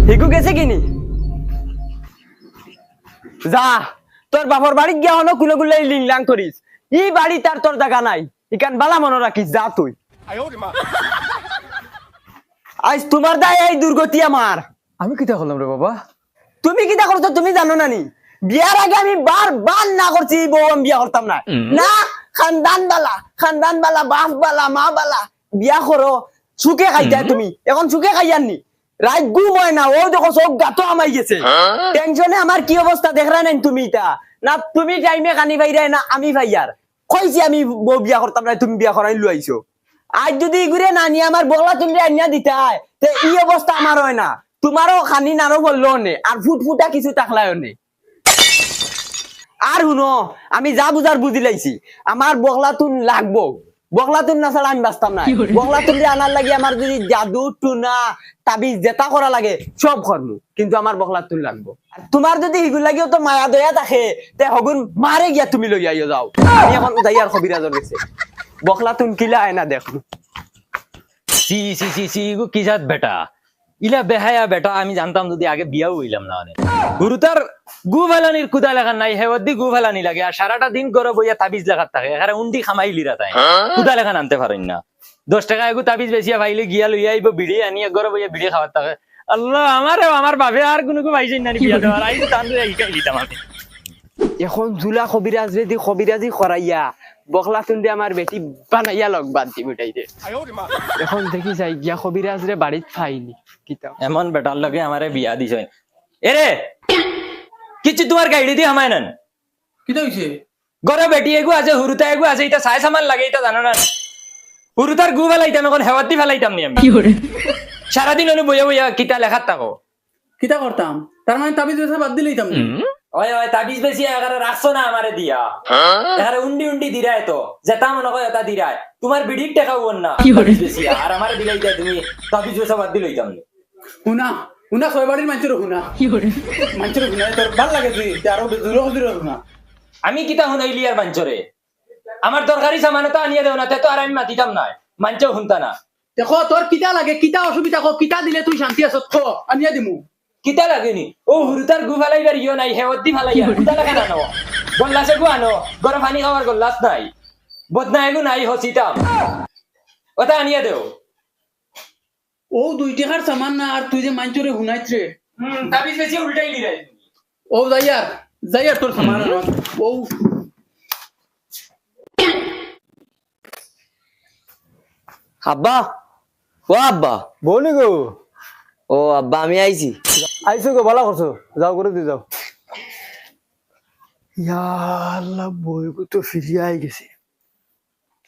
Hugo গেছে কিনি যা তোর বাপর বাড়ি গিয়া হলো কুলে কুলে লিংলাং করিস ই বাড়ি তার তোর জায়গা নাই ইকান বালা মনে রাখিস যা তুই আজ তোমার দায় এই দুর্গতি আমার। আমি কিতা করলাম রে বাবা? তুমি কিটা করছো তুমি জানো না নি? বিয়ার আগে আমি বার না করছি বউ আমি বিয়া করতাম না না। খানদান বালা বাপ বালা মা বালা বিয়া করো সুখে খাইতা তুমি এখন সুখে খাইয়াননি রাত ঘুম হয় না ও দেখো সব গাতো আমাই গেছে টেনশনে আমার কি অবস্থা দেখরা নাই তুমি তা না তুমি টাইমে কানি ভাইরাই না আমি ভাইয়ার কইছি আমি বউ বিয়া করতাম না তুমি বিয়া করাই লইছো আজ যদি ঘুরে না নিয়ে আমার বলা তুমি আনিয়া দিতাই তে এই অবস্থা আমার হয় না তোমারও খানি নারো বললো নে আর ফুটফুটা কিছু তাকলায় নে আর শুনো আমি যা বুঝার বুঝি লাইছি আমার বগলাতুন লাগবো বগলাতুন না ছাড়া আমি বাঁচতাম না বগলাতুন দিয়ে আনার লাগে আমার যদি জাদু টুনা তাবিজ জেতা করা লাগে সব করবো কিন্তু আমার বগলাতুন লাগবো তোমার যদি হিগুল লাগিও তো মায়া দয়া থাকে তে হগুন মারে গিয়া তুমি লই আইও যাও আমি এখন যাই আর কবিরাজর গেছে বগলাতুন কিলা আয় না দেখো সি সি সি সি কি জাত বেটা ইলা বেহায়া বেটা আমি জানতাম যদি আগে বিয়াও হইলাম না মানে গুরুতার গু ফেলানির কুদা লেখা নাই হেওয়াদি গু ফেলানি লাগে আর সারাটা দিন গরব বইয়া তাবিজ লেখার থাকে এখানে উন্ডি খামাই লিরা তাই কুদা লেখা আনতে পারেন না 10 টাকা এগু তাবিজ বেশিয়া ভাইলে গিয়া লইয়া আইব বিড়ি আনিয়া গরব বইয়া বিড়ি খাওয়ার থাকে আল্লাহ আমার বাপে আর কোনো ভাইছেন না বিয়া দেওয়ার আই তো তান্ডে এইটাই দিতাম আমি এখন জুলা কবিরাজ রেদি কবিরাজি করাইয়া বগলাতুন দিয়ে আমার বেটি বানাইয়া লগ বাদ দি মিটাইতে এখন দেখি যাই গিয়া কবিরাজ রে বাড়িত ফাইনি কিতা এমন বেটার লগে আমারে বিয়া দিছেন এরে কিছু তোমার গাইডি দি আমায় নেন কিতা হইছে? গরে বেটি এগু আছে হুরুতা এগু আছে এটা সাই সামান লাগে এটা জানো না হুরুতার গু ফেলাইতাম এখন হেওয়াতি ফেলাইতাম নি আমি সারাদিন অনু বইয়া বইয়া কিতা লেখার থাকো কিতা করতাম তার মানে তাবিজ বেসা বাদ দিলেই তাম ওই ওই তাবিজ বেশি এখানে রাখছো না আমারে দিয়া এখানে উন্ডি দিরায় তো যেটা মনে হয় এটা দিরায় তোমার বিড়ির টাকা বল না তাবিজ বেশি আর আমারে দিলাই যায় তুমি তাবিজ বেশা বাদ দিলেই তাম উনা ছয় বাড়ির মানুষের মানুষের তোর ভাল লাগে তুই আরো দূর না আমি কিতা শুনাইলি আর মাঞ্চরে আমার দরকারি সামানে তো আনিয়ে দেও না তে তো আর আমি মাতিতাম না মাঞ্চও শুনতা না দেখো তোর কিতা লাগে কিতা অসুবিধা কিতা দিলে তুই শান্তি আছ আনিয়া দিমু কিতা লাগেনি ও হুরুতার গু ফেলাইবার ইয়ে নাই হেওয়াতি ফেলাইয়া কিতা লাগে না নো গল্লাসে গু আনো গরম পানি খাওয়ার গল্লাস নাই বদনা এগু নাই হসিতাম ওটা আনিয়ে দেও ও 2 টাকার সামান না আর তুই যে মাঞ্চরে হুনাইছে তাবিজ বেশি উল্টাই লিরাই ও যাইয়ার তোর সামান ও আব্বা ও আব্বা বলি গো ও আব্বা আমি আইছি আইসো গো ভালো করছো যাও করে দিয়ে যাও ইয়া আল্লাহ বইগু তো ফিরিয়ে আই গেছে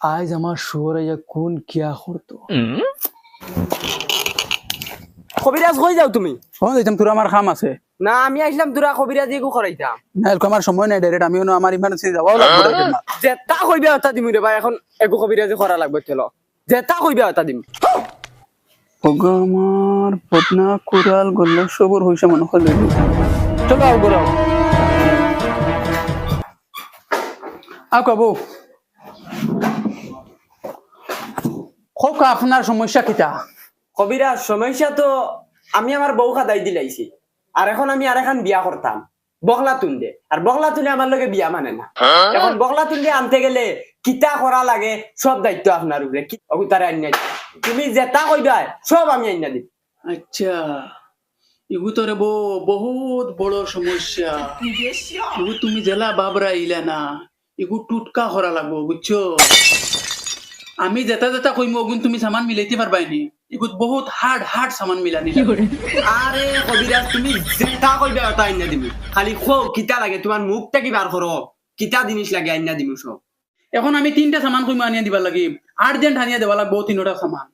আজ আমার শুয়োর আইয়া কোন কিয়া করতো কবিরাজ কই যাও তুমি ফোন দিতাম তোর আমার কাম আছে না আমি আইছিলাম তোরা কবিরাজি গু করাইতাম না এরকম আমার সময় নাই ডাইরেক্ট আমিও আমার ইমার্জেন্সি যাওয়াও লাগবে যেটা কইবা ওটা দিমু রে ভাই এখন একু কবিরাজি করা লাগবে চলো যেটা কইবা ওটা দিম ওগো আমার পদনা কুড়াল গল্ল সবর হইছে মনে হলো চলো আও গরাও আও কবো খুব আপনার সমস্যা কিটা কবিরাজ সমস্যা তো আমি আমার বউ খাদাই দিলাইছি আর এখন আমি আর এখন বিয়া করতাম বগলা তুন্দে আর বগলা তুলে আমার লগে বিয়া মানে না এখন বগলা তুলে আনতে গেলে কিতা করা লাগে সব দায়িত্ব আপনার উপরে তারে আনিয়া তুমি যেটা কইবা সব আমি আনিয়া দিই আচ্ছা ইগু তোরে বহুত বড় সমস্যা ইগু তুমি জেলা বাবরা ইলা না ইগু টুটকা করা লাগবো বুঝছো আমি যেটা কইমু ওগুন তুমি সামান মিলাইতে পারবাইনি ইগুত বহুত হার্ড সামান মিলানি আরে কবিরাজ তুমি যেটা কইবা ওটা আনিয়া দিবি খালি খো কিতা লাগে তোমার মুখটা কি বার করো কিতা জিনিস লাগে আনিয়া দিমু সব এখন আমি 3টা সামান কইমু আনিয়া দিবা লাগি আর্জেন্ট আনিয়া দেবা লাগবো 3টা সামান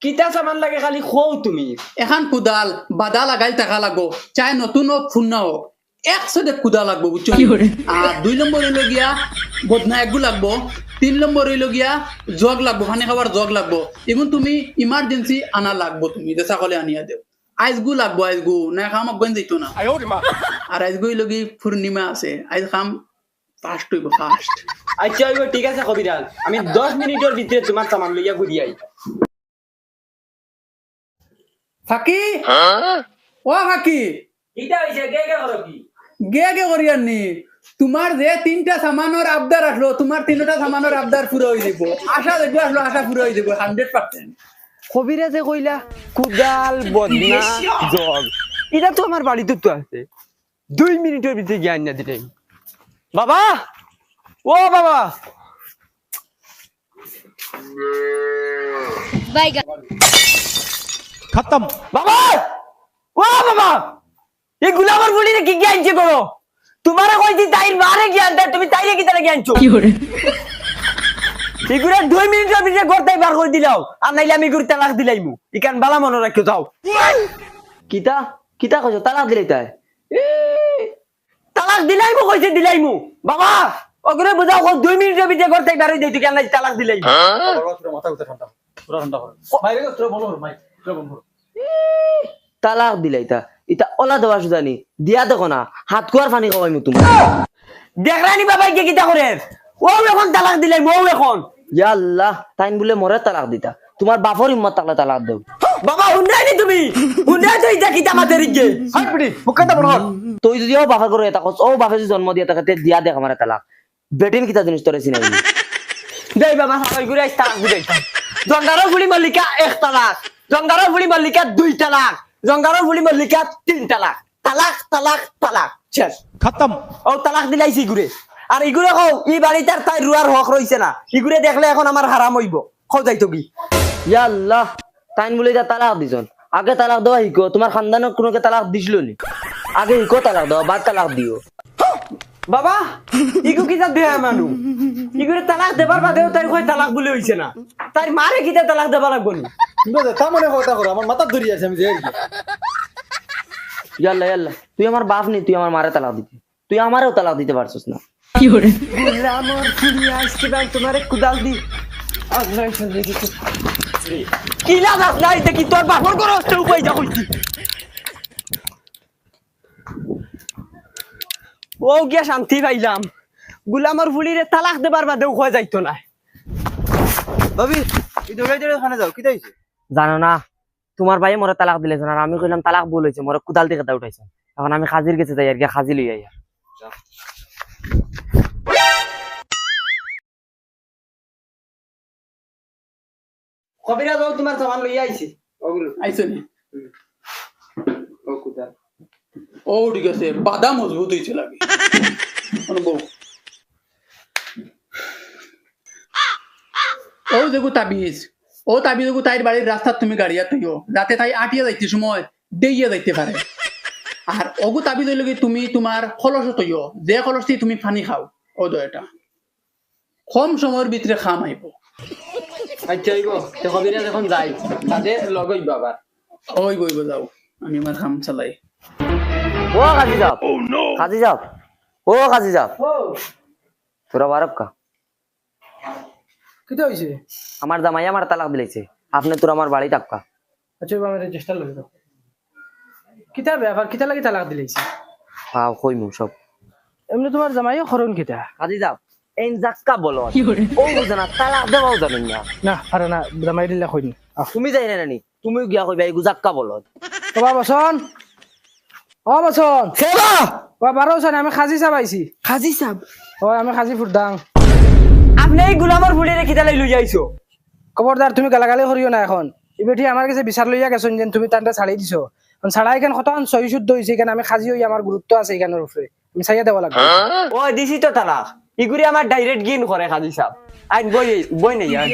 কিতা সামান লাগে খালি খো তুমি এখন কুদাল বাদা লাগাই টাকা লাগবো চাই নতুন হোক ফুন্না হোক একসাথে কুদা লাগবো বুঝছো আর 2 নম্বর হইলো গিয়া বদনা একগু লাগবো 3 নম্বর হইলো গিয়া জগ লাগবো পানি খাবার জগ লাগবো এবং তুমি ইমার্জেন্সি আনা লাগবো তুমি যে ছাগলে আনিয়া দেও আইসগু লাগবো আইসগু না খাম অজ্ঞান যাইতো না আর আইসগু হইলো কি পূর্ণিমা আছে আইস খাম ফাস্ট হইব ফাস্ট আচ্ছা হইব ঠিক আছে কবিরাজ আমি 10 মিনিটের ভিতরে তোমার সামান লইয়া ঘুরি আই ফাকি ও কাকি কিটা হইছে কে করো কি গে করিয়ার নি তোমার যে 3টা সামানের আবদার আসলো তোমার 3টা সামানের আবদার পুরো হয়ে যাব আশা দেখবে আসলো আশা পুরো হয়ে যাব 100%। কবিরা যে কইলা কুদাল বদনা জগ এটা তো আমার বাড়িতে তো আছে 2 মিনিটের ভিতরে জ্ঞান না দিতে বাবা ও বাবা खत्म। বাবা ও বাবা এই গুলামর বুড়িরে কি জ্ঞানছে করো তোমারে কইছি তাই মারে জ্ঞান দেয় তুমি তাইলে কি তারে জ্ঞানছো কি করে এগুলা 2 মিনিটের ভিতরে করতেই বার করে দিলাও আর নাইলে আমি গুরু তালাক দিলাইমু ইকান বালা মনে রাখিও যাও কিতা কিতা কইছো তালাক দিলাই তাই তালাক দিলাইমু কইছে দিলাইমু বাবা ওগুলো বুঝাও 2 মিনিটের ভিতরে করতেই বার হই দেই তুই কেন তালাক দিলাইমু মাথা উঠে ঠান্ডা পুরো ঠান্ডা করো বাইরে তোরা বলো মাই তোরা বন্ধ তালাক দিলাইতা এটা ওলা দেওয়া সুদানি দিয়া দেখো না হাত কুয়ার পানি খাওয়াইমু তোমার দেখরানি বাবা কে কিতা করে ও এখন তালাক দিলাই মৌ এখন ইয়া আল্লাহ তাইন বলে মরে তালাক দিতা তোমার বাপর হিম্মত থাকলে তালাক দেও বাবা হুন্ডাইনি তুমি হুন্ডাই তো ইটা কিতা মাতে রিগে হাই পিটি মুখটা বড় হল তুই যদি ও বাপা করে এটা কস ও বাপে যদি জন্ম দিয়া তাকে দিয়া দেখ আমারে তালাক বেটিন কিতা জিনিস তোরে চিনাই দেই বাবা সবাই ঘুরে আইছ তালাক দিলাইতা জঙ্গারো গুলি মল্লিকা এক তালাক জঙ্গারো গুলি মল্লিকা 2 তালাক জঙ্গারো গুলি মল্লিকা 3 তালাক তালাক তালাক তালাক শেষ खत्म। ও তালাক দিলাইছি ঘুরে আর ইগুরে কও ই বাড়িটার তাই রুয়ার হক রইছে না ইগুরে দেখলে এখন আমার হারাম হইব খাও যাইতো কি ইয়া আল্লাহ তাইন বলে যা তালাক দিছন আগে তালাক দেওয়া হিকো তোমার খানদানে কোনোকে তালাক দিছিল নি আগে হিকো তালাক দাও বাদ তালাক দিও বাবা ইগু কিতা দেয়া মানু ইগুরে তালাক দেবার বাদেও তাই কই তালাক বলে হইছে না তাই মারে কিতা তালাক দেবা লাগবো নি তা মনে কথা করো আমার মাথা ধরি আছে আমি যে ইয়াল্লা ইয়াল্লা তুই আমার বাপ নি তুই আমার মারে তালাক দিতে তুই আমারেও তালাক দিতে পারছিস না কি করে আমার ফুলি আজকে ভাই তোমারে কুদাল দি আল্লাহ চলে গেছে কি লাগাস নাই দেখি তোর বাপর করে অস্ত্র উপায় যা হইছি ও গিয়া শান্তি পাইলাম গুলামর ফুলিরে তালাক দেবার বাদেও কয় যাইতো না ভাবি এই দৌড়াই দৌড়াই খানে যাও কি তাইছে জানো না তোমার ভাই মোরে তালাক দিলেছে আর আমি কইলাম তালাক ভুল হইছে মোরে কুদাল থেকে তা উঠাইছে এখন আমি খাজির গেছে যাই আর কি খাজি লই আইয়া কবিরা যাও তোমার সামান লই আইছি ওগুলো আইছো নি ও কুদাল ও ঠিক আছে বাদা মজবুত হইছে লাগে অনুভব ও দেখো তাবিজ ও তাবিজ দেখো তাইর বাড়ির রাস্তা তুমি গাড়িয়া তুইও যাতে তাই আটিয়া যাইতে সময় দেইয়া যাইতে পারে আর ওগু তাবিজ হইল কি তুমি তোমার খলস তৈও যে খলসটি তুমি পানি খাও ও দয়টা কম সময়ের ভিতরে খাম আইব আচ্ছা আইব তো কবিরা যখন যাই তাদের লগই বাবা ওই বইব যাও আমি আমার খাম চালাই ও কাজি যাও কাজি যাও ও কাজি যাও তোরা বারক কা কিটা হইছে আমার জামাই আমার তালাক দিলাইছে আপনি তোর আমার বাড়ি টাকা আচ্ছা বাবা রেজিস্টার লই দাও কিটা ব্যাপার কিটা লাগি তালাক দিলাইছে হ্যাঁ কইমু সব এমনি তোমার জামাইও খরণ কিটা কাজি যাও এন জাক্কা বলো ও বুঝে না তালাক দেওয়াও জানেন না না আরে না জামাই দিলা কইনি তুমি যাই না নানি তুমিও গিয়া কইবা এই জাক্কা বলো বাবা বসন ও বসন সেবা ও বারো সন আমি খাজি চাবাইছি খাজি সাহেব ও আমি খাজি ফুরদাং আপনি এই গুলামর ফুলি রেখে তালাই লই যাইছো খবরদার তুমি গালাগালি করিও না এখন এবেটি আমার কাছে বিচার লইয়া গেছেন যেন তুমি তানটা ছাড়াই দিছো ছাড়া এখান কতক্ষণ সহি শুদ্ধ হয়েছে এখানে আমি খাজি হই আমার গুরুত্ব আছে এখানের উপরে আমি চাইয়া দেওয়া লাগবে ও দিছি তো তালাক ইগুরি আমার ডাইরেক্ট গিন করে খাজি সাহেব আইন বই বই নেই আর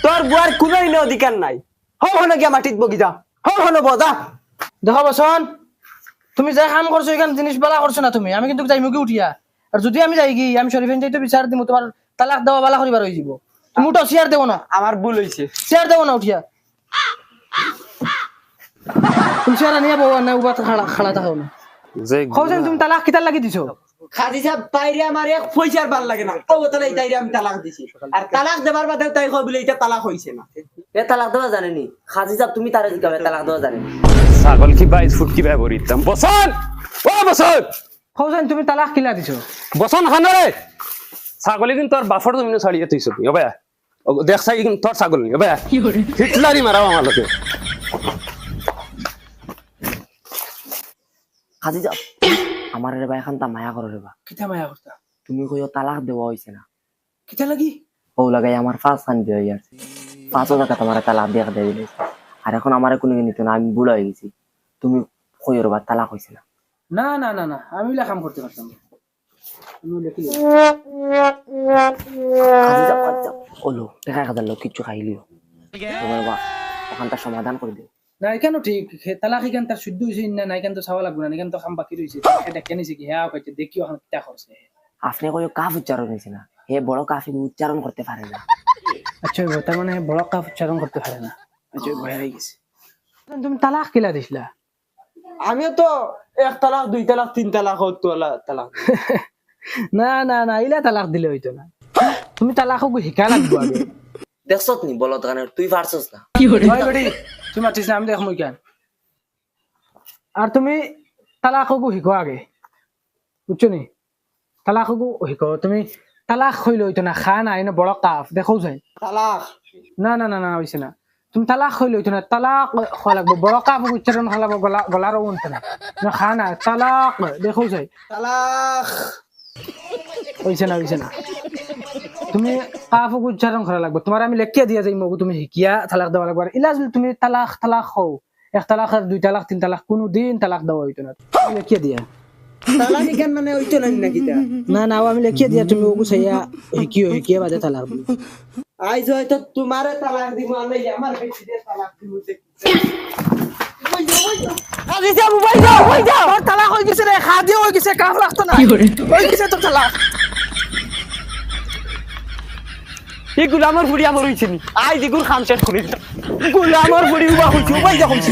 তোর বুয়ার কোনো অধিকার নাই হন গিয়া মাটিত বগিদা হন বজা দেখো বসন তুমি যাই কাম করছো এখান জিনিস বালা করছো না তুমি আমি কিন্তু যাই মুখে উঠিয়া আর যদি আমি যাই কি আমি শরীফেন যাইতো বিচার দিমু তোমার তালাক দেওয়া বালা করিবার হয়ে যাব তুমি উঠো চেয়ার দেবো না আমার ভুল হইছে চেয়ার দেবো না উঠিয়া তুমি চেয়ার নিয়ে বউ না উবা খাড়া খাড়া থাকো না খোঁজেন তুমি তালাক কিতার লাগি দিছো খাজি সাহেব তাইরে আমার এক পয়সার ভাল লাগে না ও তাহলে এই তাইরে আমি তালাক দিছি আর তালাক দেবার বাদে তাই কই বলে এটা তালাক হইছে না এ তালাক দেওয়া জানেনি খাজি সাহেব তুমি তারে জিগাবে তালাক দেওয়া জানেনি ছাগল কি 22 ফুট কি ভাই বরিতাম বসন ও বসন খোঁজেন তুমি তালাক কিলা দিছো বসন খানরে ছাগলি দিন তোর বাফর জমিনে ছাড়িয়ে তুইছ ও ভাই দেখছাই তোর ছাগল নি ভাই হিটলারি মারাও আমার লোকে কাজে যাও আমার রে ভাই এখন তা মায়া করো রে বা কিতা মায়া করতা তুমি কইও তালাক দেওয়া হইছে না কিতা লাগি ও লাগাই আমার 5 খান দিয়ে যাচ্ছে 5 টাকা তোমার তালাক দিয়ে দিলে আর এখন আমারে কোনো নিত না আমি বুড়া হয়ে গেছি তুমি কইও রে বা তালাক হইছে না না না না না আমি লা কাম করতে পারতাম না আমি লেখি কাজে যাও ওলো দেখা কাজার লোক কিছু খাইলিও তোমার বা ওখানটা সমাধান করে দিও না এখানে ঠিক তালাক এখান তার শুদ্ধ হয়েছে না না এখান তো চাওয়া লাগবে না এখান তো খাম বাকি রয়েছে এটা কেনেছে কি হ্যাঁ কইতে দেখিও এখন কিতা করছে আপনি কইও কাফ উচ্চারণ হয়েছে না হে বড় কাফি উচ্চারণ করতে পারে না আচ্ছা তার মানে বড় কাপ উচ্চারণ করতে পারে না আচ্ছা ভয় হয়ে গেছে তুমি তালাক কিলা দিছিলা আমিও তো 1 তালাক 2 তালাক 3 তালাক হতো তালাক না না না ইলা তালাক দিলে হইতো না তুমি তালাক শিকা লাগবে আগে দেখছত নি বলত গানের তুই পারছস না ভয় করি তুমি মাতিস না আমি দেখ মই কেন আর তুমি তালাক শিকো আগে বুঝছো নি তালাক শিকো তুমি তালাক হইলে হইতো না খা নাই না বড় কাফ দেখো যাই তালাক না না না না হইছে না তুমি তালাক হইলে হইতো না তালাক হওয়া লাগবে বড় কাফ উচ্চারণ হওয়া লাগবে গলার উনতে না না খা না তালাক দেখো যাই তালাক হইছে না তুমি কাফ উচ্চারণ করা লাগবে তোমার আমি লেখিয়া দিয়া যাই মগু তুমি শিকিয়া তালাক দেওয়া লাগবে ইলা যদি তুমি তালাক হও 1 তালাক 2 তালাক 3 তালাক কোনো দিন তালাক দেওয়া হইতো না লেখিয়া দিয়া তালাক কেন মানে হইতো না নাকি তা না না আমি লেখিয়া দিয়া তুমি ওগু সাইয়া শিকিয়া বাদে তালাক দিও আইজ হয়তো তোমারে তালাক দিব আমি আমার বেশি দিয়ে তালাক দিব আজি যা মোবাইল দাও হই যাও তোর তালাক হই গেছে রে খা দিয়ে হই গেছে কাফ লাগতো না হই গেছে তোর তালাক এই গুলামর ফুড়ি আমার হইছে নি আইজ এগুর খাম শেষ করি গুলামর ফুড়ি উবা হইছে উবাই যা হইছে